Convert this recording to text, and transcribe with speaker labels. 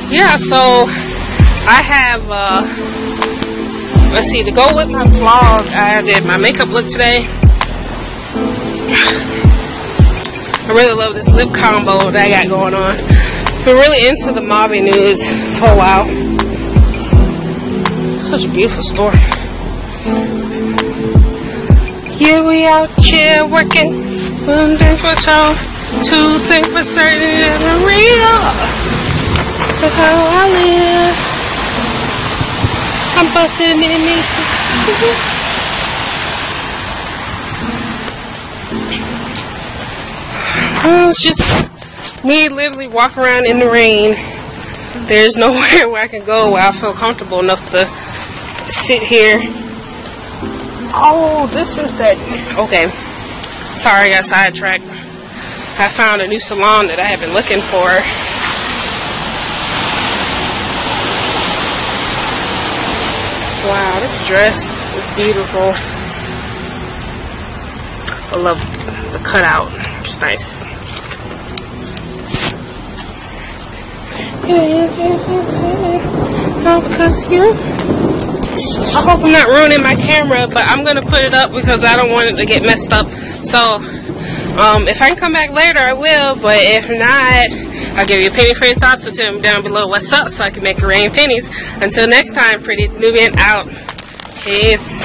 Speaker 1: Yeah, so I have, let's see, to go with my vlog, I did my makeup look today. I really love this lip combo that I got going on. Been really into the mauve nudes for a while. Such a beautiful store. Here we out here working, one day for y'all. Two things for certain and real. That's how I live. I'm busting in these. It's just me literally walking around in the rain. There's nowhere where I can go where I feel comfortable enough to sit here. Oh, this is that. Okay. Sorry, I got sidetracked. I found a new salon that I have been looking for. Wow, this dress is beautiful. I love the cutout. It's nice. Because you. I hope I'm not ruining my camera, but I'm gonna put it up because I don't want it to get messed up. So, if I can come back later, I will. But if not, I'll give you a penny for your thoughts. So tell me down below what's up so I can make it rain pennies. Until next time, pretty Nubian out. Peace.